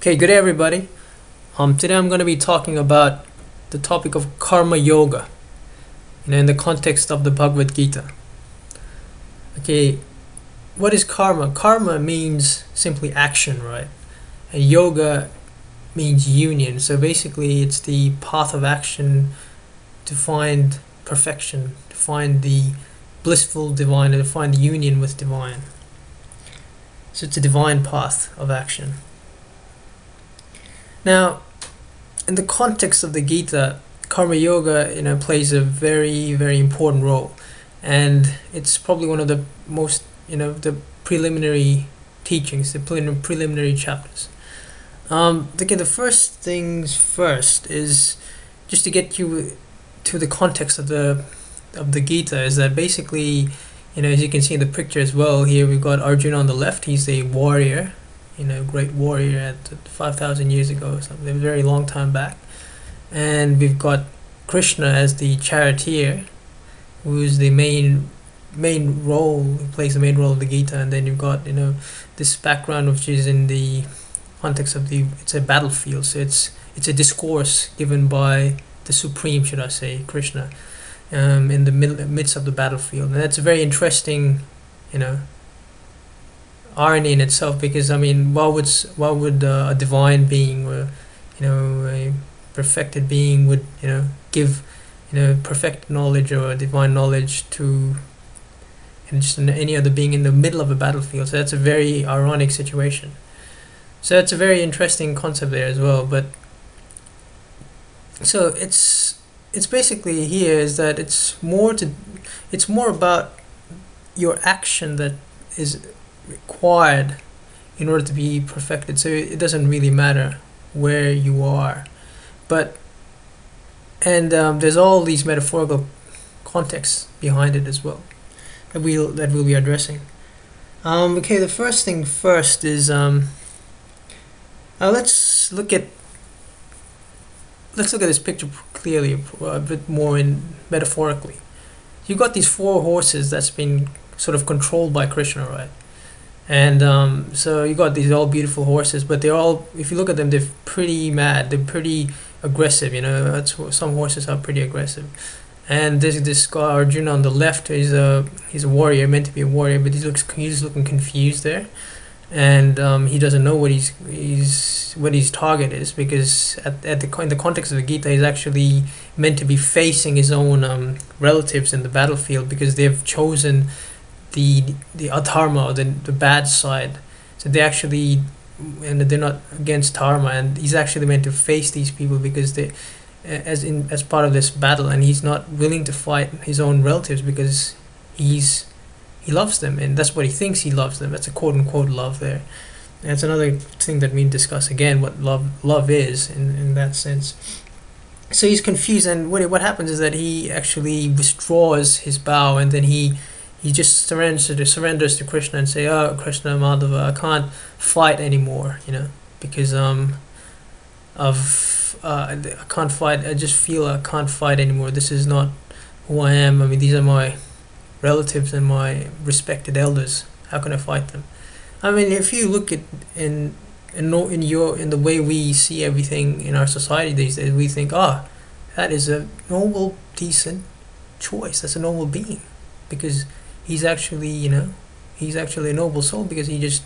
Okay, good day everybody. Today I'm going to be talking about the topic of karma yoga, in the context of the Bhagavad Gita. Okay, what is karma? Karma means simply action, right? And yoga means union. So basically, it's the path of action to find perfection, to find the blissful divine, and to find the union with divine. So it's a divine path of action. Now, in the context of the Gita, karma yoga, plays a very, very important role, and it's probably one of the most, the preliminary teachings, the preliminary chapters. The first things first is just to get you to the context of the Gita. Is that basically, as you can see in the picture as well. Here we've got Arjuna on the left. He's a warrior. Great warrior at 5,000 years ago, something a very long time back. And we've got Krishna as the charioteer, who's the main role, who plays the main role of the Gita. And then you've got, this background which is in the context of it's a battlefield. So it's a discourse given by the Supreme, should I say, Krishna, in the midst of the battlefield. And that's a very interesting, irony in itself, because why would a divine being, or a perfected being would give perfect knowledge or divine knowledge to just any other being in the middle of a battlefield? So that's a very ironic situation. So that's a very interesting concept there as well. But so it's basically here is that it's more about your action that is required in order to be perfected. So it doesn't really matter where you are, and there's all these metaphorical contexts behind it as well that we'll be addressing. Okay, the first thing first is let's look at this picture clearly, a bit more metaphorically. You've got these four horses that's been sort of controlled by Krishna, right? And so you got these all beautiful horses, but they're all, if you look at them, they're pretty mad. They're pretty aggressive. Some horses are pretty aggressive. And this guy Arjuna on the left, he's a warrior, meant to be a warrior, but he's looking confused there, and he doesn't know what his target is, because in the context of the Gita, he's actually meant to be facing his own relatives in the battlefield, because they've chosen the adharma, or the bad side. So they're not against dharma, and he's actually meant to face these people because they as part of this battle, and he's not willing to fight his own relatives because he loves them, and that's what he thinks he loves them. That's a quote unquote love there. And that's another thing that we discuss again, what love is in that sense. So he's confused, and what happens is that he actually withdraws his bow, and then he just surrenders to Krishna and say, "Oh, Krishna, Madhava, I can't fight anymore, because I can't fight. I just feel I can't fight anymore. This is not who I am. These are my relatives and my respected elders. How can I fight them?" If you look at in the way we see everything in our society these days, we think, that is a noble, decent choice. That's a noble being, because he's actually a noble soul, because he just,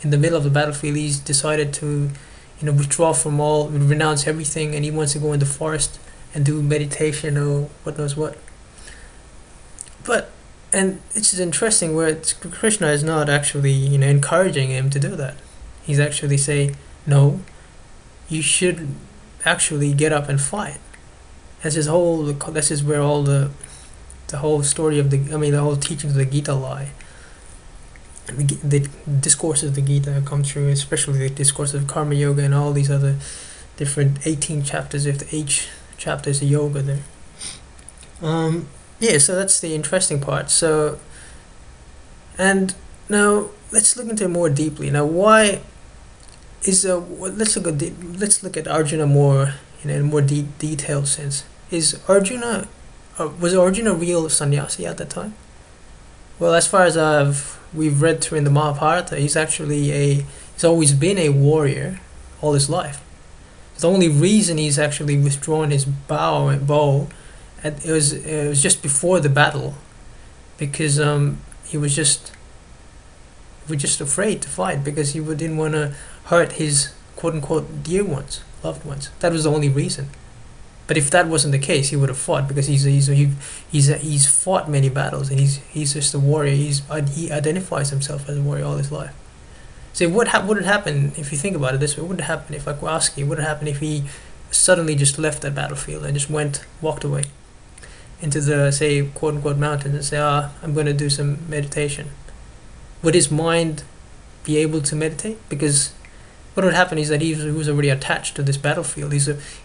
in the middle of the battlefield, he's decided to withdraw from all, renounce everything, and he wants to go in the forest and do meditation or what knows what. And it's interesting where Krishna is not actually encouraging him to do that. He's actually saying, no, you should actually get up and fight. This is where all the whole story of the whole teachings of the Gita lie. The discourses of the Gita come through, especially the discourse of karma yoga and all these other different 18 chapters. If the each chapter is a yoga there. So that's the interesting part. So, and now let's look into it more deeply. Now, why is let's look at Arjuna more in a more detailed sense. Was Arjuna a real sannyasi at that time? Well, as far as we've read through in the Mahabharata, he's always been a warrior, all his life. The only reason he's actually withdrawn his bow, and it was just before the battle, because he was just afraid to fight because he didn't want to hurt his quote unquote dear ones, loved ones. That was the only reason. But if that wasn't the case, he would have fought, because he's fought many battles, and he's just a warrior. He identifies himself as a warrior all his life. So what would happen if you think about it this way? What would happen if I ask you? What would happen if he suddenly just left that battlefield and just walked away into the, say, quote unquote mountains, and say, I'm going to do some meditation? Would his mind be able to meditate? Because what would happen is that he was already attached to this battlefield. He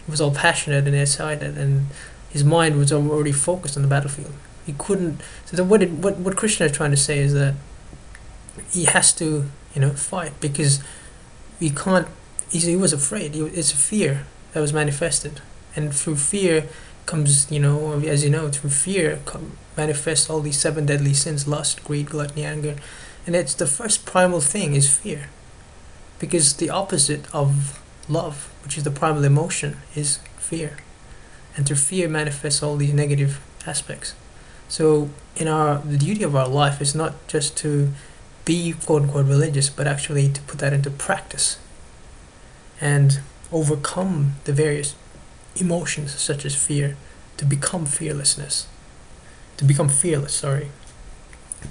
was all passionate and excited, and his mind was already focused on the battlefield. He couldn't. So what Krishna is trying to say is that he has to, fight, because he can't. He was afraid. It's a fear that was manifested, and through fear comes, as you know, through fear manifests all these 7 deadly sins: lust, greed, gluttony, anger, and it's the first primal thing is fear. Because the opposite of love, which is the primal emotion, is fear. And through fear manifests all these negative aspects. So the duty of our life is not just to be quote unquote religious, but actually to put that into practice and overcome the various emotions such as fear, to become fearless,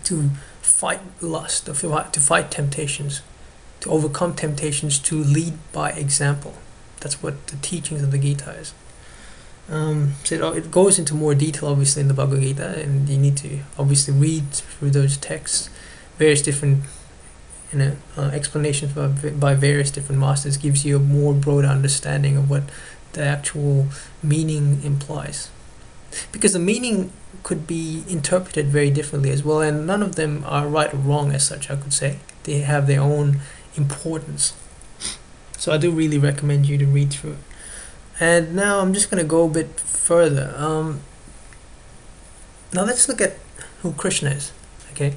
to fight lust, to fight temptations, to overcome temptations, to lead by example. That's what the teachings of the Gita is. So it goes into more detail, obviously, in the Bhagavad Gita, and you need to obviously read through those texts. Various different, explanations by various different masters gives you a more broad understanding of what the actual meaning implies. Because the meaning could be interpreted very differently as well, and none of them are right or wrong as such, I could say. They have their own importance. So I do really recommend you to read through it. And now I'm just going to go a bit further. Now let's look at who Krishna is. Okay,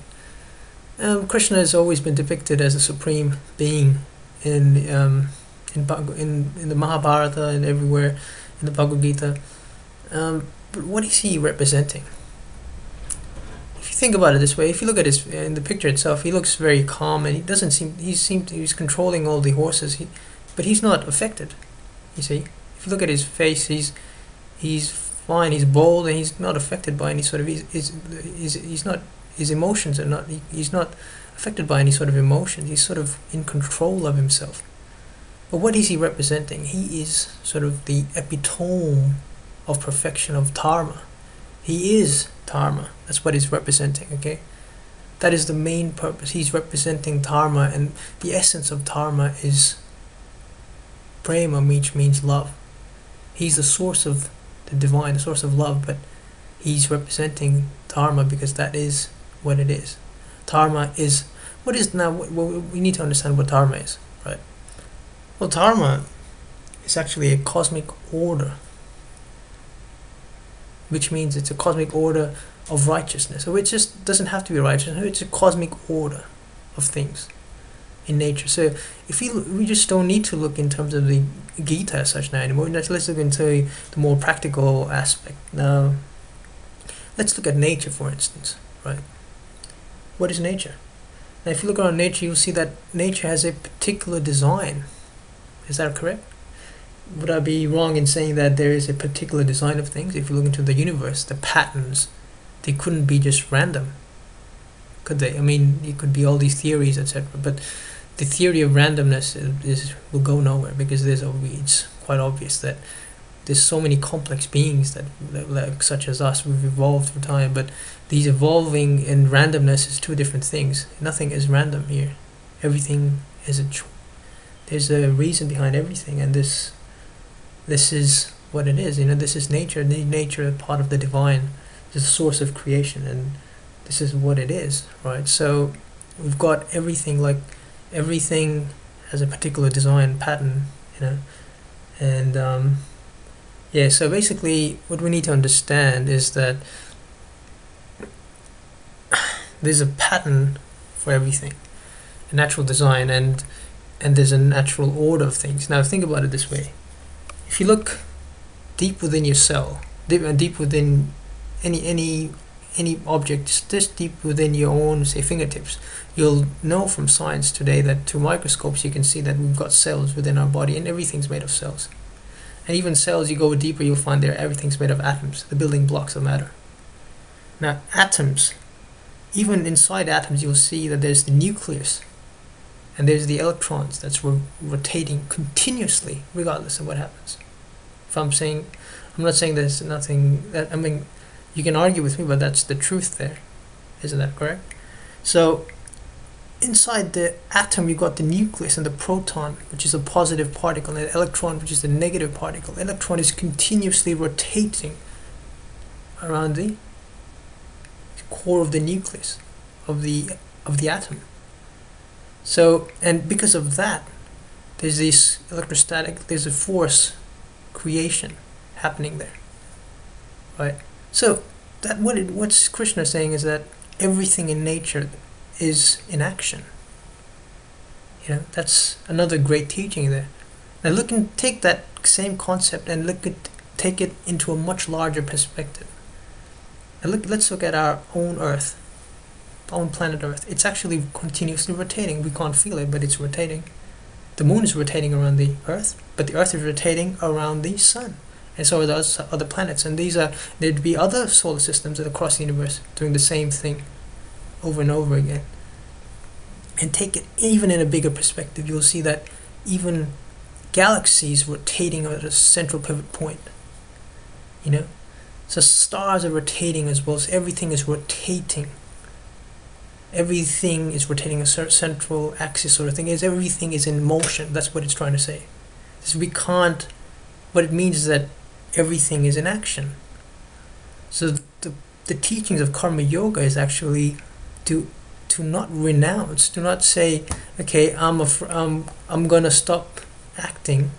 Krishna has always been depicted as a supreme being in the Mahabharata and everywhere in the Bhagavad Gita. But what is he representing? If you think about it this way, if you look at in the picture itself, he looks very calm, and he's controlling all the horses, but he's not affected. You see, if you look at his face, he's fine, he's bold, and he's not affected by any sort of his emotions are not. He's not affected by any sort of emotions. He's sort of in control of himself. But what is he representing? He is sort of the epitome of perfection, of dharma. He is dharma. That's what he's representing, okay? That is the main purpose. He's representing dharma, and the essence of dharma is prema, which means love. He's the source of the divine, the source of love, but he's representing dharma because that is what it is. Dharma is, what is now, we need to understand what dharma is, right? Well, dharma is actually a cosmic order, which means it's a cosmic order of righteousness. So it just doesn't have to be righteousness. It's a cosmic order of things in nature. So if we just don't need to look in terms of the Gita as such now anymore. Let's look into the more practical aspect. Now, let's look at nature, for instance, right? What is nature? Now, if you look around nature, you'll see that nature has a particular design. Is that correct? Would I be wrong in saying that there is a particular design of things? If you look into the universe, the patterns, they couldn't be just random, could they? I mean, it could be all these theories, etc. But the theory of randomness will go nowhere, because it's quite obvious that there's so many complex beings that like such as us, we've evolved through time. But these evolving and randomness is two different things. Nothing is random here. Everything is there's a reason behind everything, and this is what it is. This is nature. Nature, part of the divine, is the source of creation, and this is what it is, right? So we've got everything, like everything has a particular design pattern, and so basically what we need to understand is that there's a pattern for everything, a natural design, and and there's a natural order of things. Now think about it this way: if you look deep within your cell, deep within any object, just deep within your own, say, fingertips, you'll know from science today that through microscopes you can see that we've got cells within our body, and everything's made of cells. And even cells, you go deeper, you'll find there everything's made of atoms, the building blocks of matter. Now atoms, even inside atoms, you'll see that there's the nucleus and there's the electrons that's rotating continuously regardless of what happens. I'm not saying there's nothing that, I mean, you can argue with me, but that's the truth there. Isn't that correct? So inside the atom, you got the nucleus and the proton, which is a positive particle, and the electron, which is the negative particle. The electron is continuously rotating around the core of the nucleus of the atom. So, and because of that, there's this there's a force creation happening there, right? So that what's Krishna saying is that everything in nature is in action. That's another great teaching there. Now take that same concept and take it into a much larger perspective. And let's look at our own Earth, our own planet Earth. It's actually continuously rotating. We can't feel it, but it's rotating. The moon is rotating around the Earth, but the Earth is rotating around the sun. And so are those other planets. And there'd be other solar systems across the universe doing the same thing over and over again. And take it even in a bigger perspective, you'll see that even galaxies rotating at a central pivot point. So stars are rotating as well. So everything is rotating. Everything is rotating a central axis sort of thing. Everything is in motion. That's what it's trying to say. So what it means is that everything is in action. So the teachings of karma yoga is actually to not renounce, to not say, okay, I'm gonna stop acting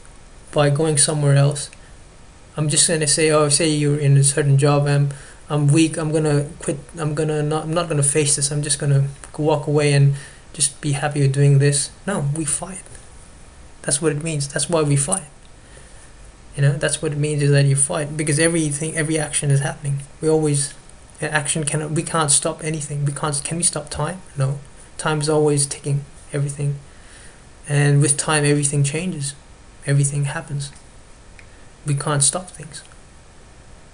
by going somewhere else. I'm just gonna say, say you're in a certain job, I'm weak, I'm gonna quit, I'm not gonna face this, I'm just gonna walk away and just be happy with doing this. No, we fight. That's what it means. That's why we fight. That's what it means, is that you fight, because every action is happening. We can't stop anything. Can we stop time? No. Time is always ticking, everything. And with time, everything changes. Everything happens. We can't stop things.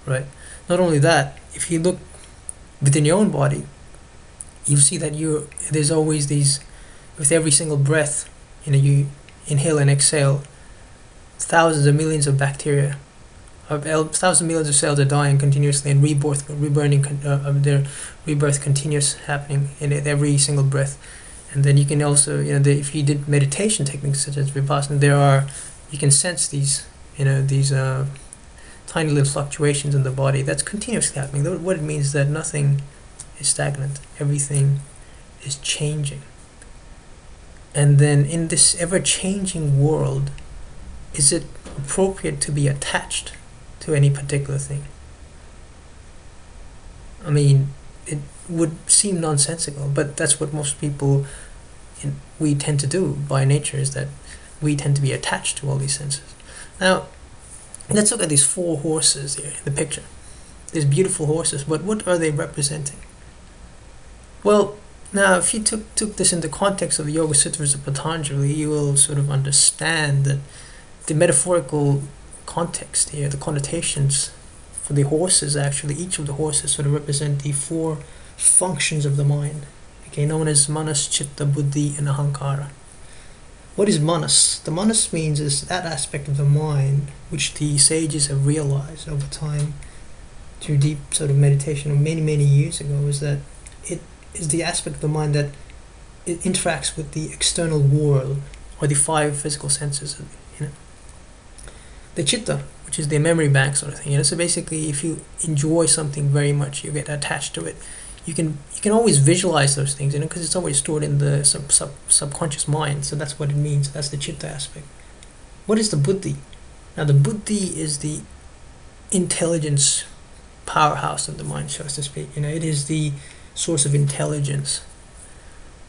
Right? Not only that, if you look within your own body, you'll see that there's always these, with every single breath, you inhale and exhale, thousands of millions of bacteria, thousands of millions of cells are dying continuously, and their rebirth continuous happening in every single breath. And then you can also, if you did meditation techniques such as Vipassana, you can sense these tiny little fluctuations in the body that's continuously happening. What it means is that nothing is stagnant. Everything is changing. And then in this ever-changing world, is it appropriate to be attached to any particular thing? I mean, it would seem nonsensical, but that's what most people, we tend to do by nature, is that we tend to be attached to all these senses. Now, let's look at these 4 horses here in the picture. These beautiful horses, but what are they representing? Well, now if you took this in the context of the Yoga Sutras of Patanjali, you will sort of understand that the metaphorical context here, the connotations for the horses, actually, each of the horses sort of represent the 4 functions of the mind, known as manas, chitta, buddhi, and ahankara. What is manas? The manas means is that aspect of the mind which the sages have realized over time through deep sort of meditation many years ago, is that it is the aspect of the mind that it interacts with the external world, or the 5 physical senses. The chitta, which is the memory bank sort of thing. So basically, if you enjoy something very much, you get attached to it. You can always visualize those things, because it's always stored in the subconscious mind. So that's what it means. That's the chitta aspect. What is the buddhi? Now, the buddhi is the intelligence powerhouse of the mind, so to speak. It is the source of intelligence.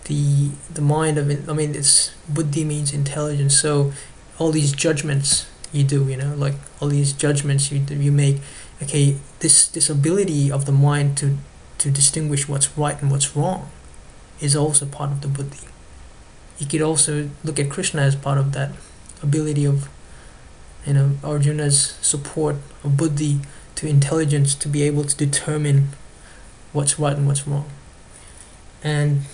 the mind of it. I mean, it's buddhi means intelligence. So all these judgments you do, like all these judgments you make. Okay, this ability of the mind to distinguish what's right and what's wrong is also part of the buddhi. You could also look at Krishna as part of that ability of, Arjuna's support of buddhi to intelligence to be able to determine what's right and what's wrong. And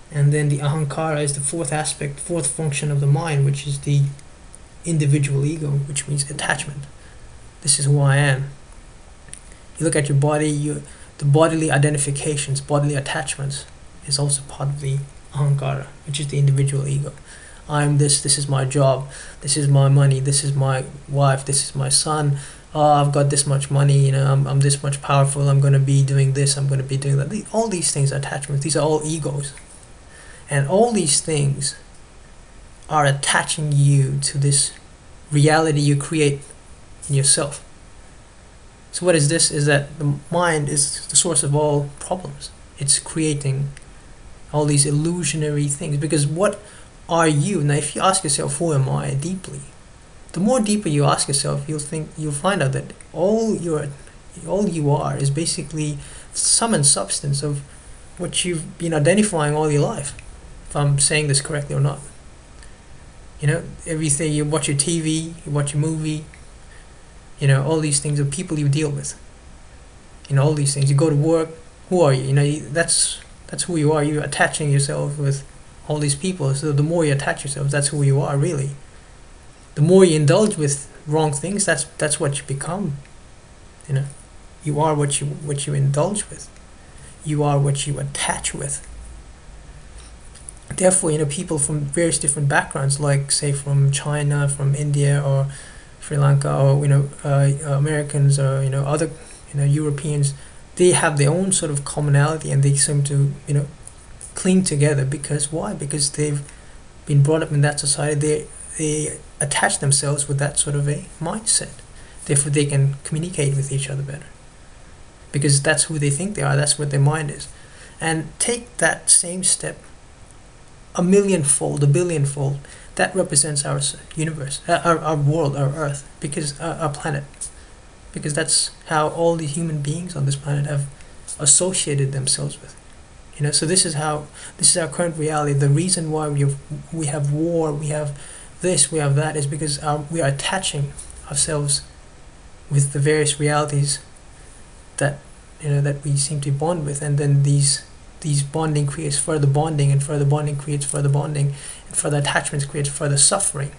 then the ahankara is the fourth function of the mind, which is the individual ego, which means attachment. This is who I am. You look at your body, the bodily identifications, bodily attachments is also part of the ahankara, which is the individual ego. I'm this is my job, this is my money, this is my wife, this is my son, I've got this much money, I'm this much powerful, I'm going to be doing this, I'm going to be doing that. All these things are attachments. These are all egos. And all these things are attaching you to this reality you create in yourself. So what is this? Is that the mind is the source of all problems. It's creating all these illusionary things. Because what are you? Now, if you ask yourself, who am I, deeply, the more deeper you ask yourself, you'll find out that all you are is basically sum and substance of what you've been identifying all your life. If I'm saying this correctly or not. Everything, you watch your TV, you watch a movie, all these things are people you deal with. All these things. You go to work, who are you? That's who you are. You're attaching yourself with all these people. So the more you attach yourself, that's who you are, really. The more you indulge with wrong things, that's what you become. You are what you indulge with. You are what you attach with. Therefore, people from various different backgrounds, like say from China, from India, or Sri Lanka, or Americans, or other Europeans, they have their own sort of commonality, and they seem to cling together. Because why? Because they've been brought up in that society. They attach themselves with that sort of a mindset. Therefore, they can communicate with each other better. Because that's who they think they are. That's what their mind is. And take that same step a millionfold, a billionfold. That represents our universe, our world, our Earth, because our planet. Because that's how all the human beings on this planet have associated themselves with. So this is our current reality. The reason why we have war, we have this, we have that, is because we are attaching ourselves with the various realities that we seem to bond with, and then these bonding creates further bonding, and further bonding creates further bonding, and further attachments creates further suffering.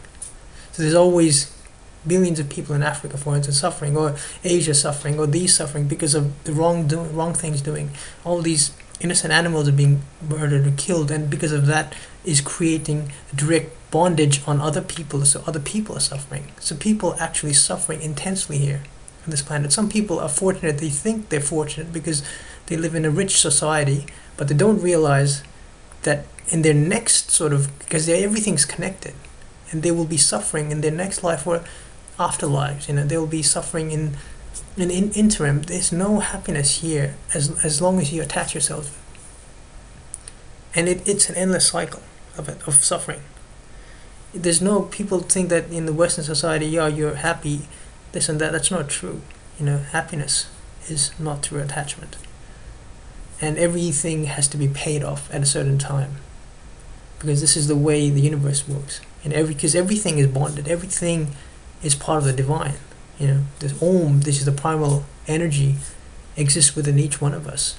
So there's always billions of people in Africa, for instance, suffering, or Asia suffering, or these suffering because of the wrong things doing. All these innocent animals are being murdered or killed, and because of that is creating direct bondage on other people, so other people are suffering. So people are actually suffering intensely here on this planet. Some people are fortunate, they think they're fortunate because they live in a rich society, but they don't realize that in their next because everything's connected, and they will be suffering in their next life or afterlives. They will be suffering in interim. There's no happiness here as long as you attach yourself. And it's an endless cycle of suffering. People think that in the Western society, you're happy, this and that. That's not true. Happiness is not through attachment. And everything has to be paid off at a certain time. Because this is the way the universe works. Because everything is bonded. Everything is part of the divine. This Om, this is the primal energy, exists within each one of us.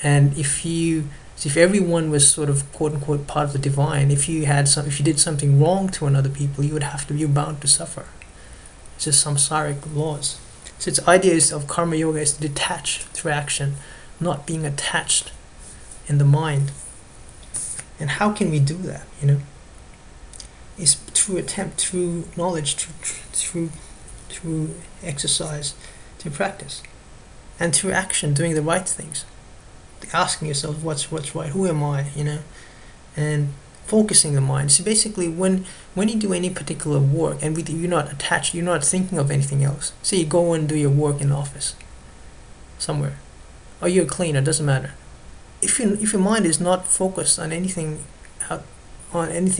And if everyone was sort of quote unquote part of the divine, if you did something wrong to another people, you're bound to suffer. It's just samsaric laws. So its ideas of karma yoga is to detach through action, not being attached in the mind. And how can we do that? It's through attempt, through knowledge, through exercise, through practice, and through action, doing the right things, asking yourself what's right, who am I, and focusing the mind. So basically, when you do any particular work and you're not attached, you're not thinking of anything else. Say you go and do your work in the office somewhere, or you're a cleaner, doesn't matter. if your mind is not focused on anything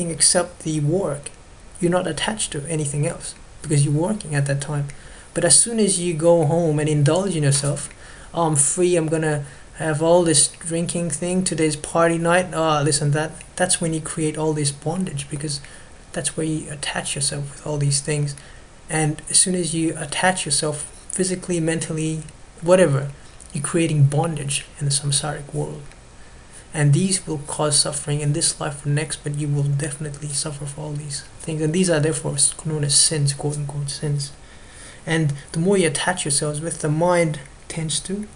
except the work, you're not attached to anything else because you're working at that time. But as soon as you go home and indulge in yourself, oh, I'm free, I'm gonna have all this drinking thing, today's party night, this and that, that's when you create all this bondage, because that's where you attach yourself with all these things. And as soon as you attach yourself physically, mentally, whatever, you're creating bondage in the samsaric world. And these will cause suffering in this life or next, but you will definitely suffer for all these things. And these are therefore known as sins, quote unquote sins. And the more you attach yourselves with, the mind tends to,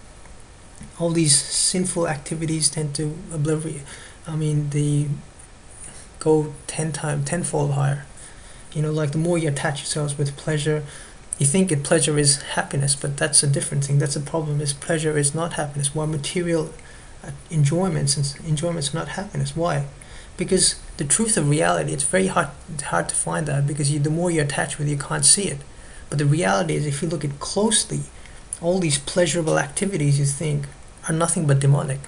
all these sinful activities tend to obliviate. I mean, they go tenfold higher. Like the more you attach yourselves with pleasure, you think pleasure is happiness, but that's a different thing. That's a problem. Is pleasure is not happiness. While material enjoyments are not happiness. Why? Because the truth of reality, it's very hard to find that, because the more you attach with it, you can't see it. But the reality is, if you look at closely, all these pleasurable activities you think are nothing but demonic.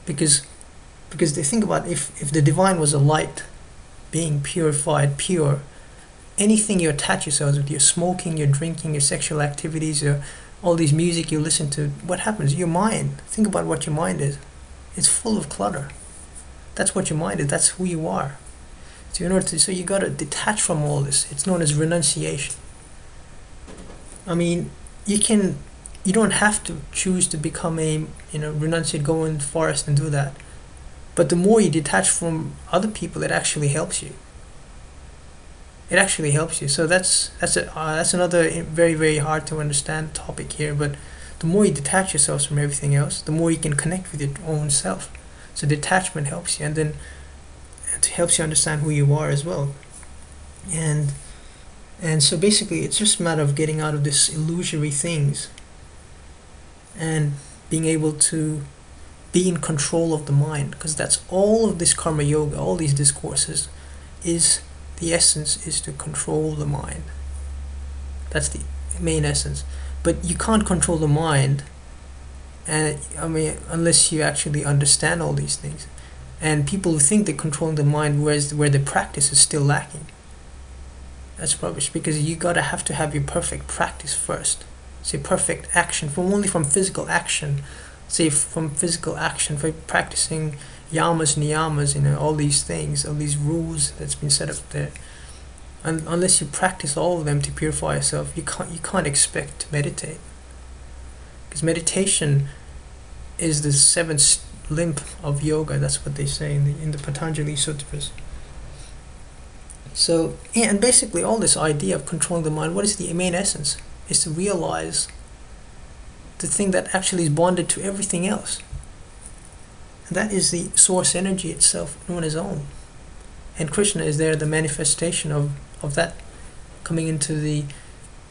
Because they think about, if the divine was a light being, purified, pure, anything you attach yourselves with, your smoking, your drinking, your sexual activities, all these music you listen to, what happens? Your mind, think about what your mind is. It's full of clutter. That's what your mind is. That's who you are. So you got to detach from all this. It's known as renunciation. I mean, you don't have to choose to become renunciate, go in the forest and do that. But the more you detach from other people, it actually helps you. It actually helps you. So that's another very, very hard to understand topic here. But the more you detach yourselves from everything else, the more you can connect with your own self. So detachment helps you, and then it helps you understand who you are as well. And so basically, it's just a matter of getting out of this illusory things and being able to be in control of the mind, because that's all of this karma yoga, all these discourses, is the essence is to control the mind. That's the main essence. But you can't control the mind, and unless you actually understand all these things. And people who think they're controlling the mind, where the practice is still lacking. That's rubbish, because you have to have your perfect practice first. Say perfect action, from physical action. Say from physical action, for practicing yamas, niyamas, all these things, all these rules that's been set up there. And unless you practice all of them to purify yourself, you can't expect to meditate. Because meditation is the seventh limb of yoga. That's what they say in the Patanjali Sutras. So, and basically all this idea of controlling the mind, what is the main essence? Is to realize the thing that actually is bonded to everything else. And that is the source energy itself, known as Om. And Krishna is there, the manifestation of that, coming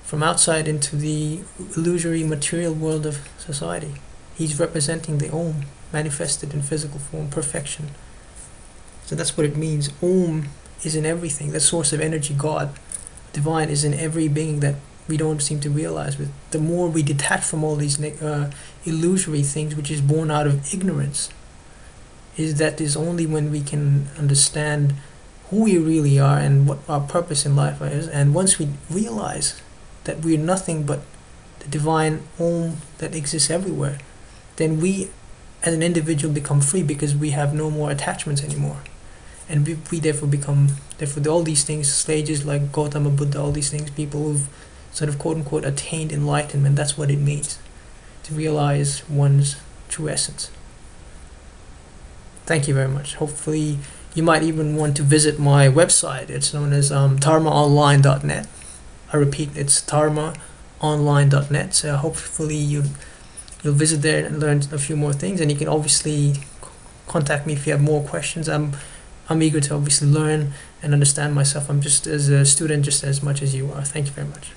from outside into the illusory material world of society. He's representing the Om, manifested in physical form, perfection. So that's what it means. Om is in everything. The source of energy, God, divine, is in every being that we don't seem to realize. But the more we detach from all these illusory things, which is born out of ignorance, is only when we can understand who we really are and what our purpose in life is. And once we realize that we're nothing but the divine Om that exists everywhere, then we as an individual become free, because we have no more attachments anymore. And we therefore all these things, sages like Gautama Buddha, all these things, people who've sort of quote unquote attained enlightenment, that's what it means to realize one's true essence. Thank you very much. Hopefully you might even want to visit my website. It's known as dharmaonline.net. I repeat, it's dharmaonline.net. So hopefully you'll visit there and learn a few more things, and you can obviously contact me if you have more questions. I'm eager to obviously learn and understand myself. I'm just as a student just as much as you are. Thank you very much.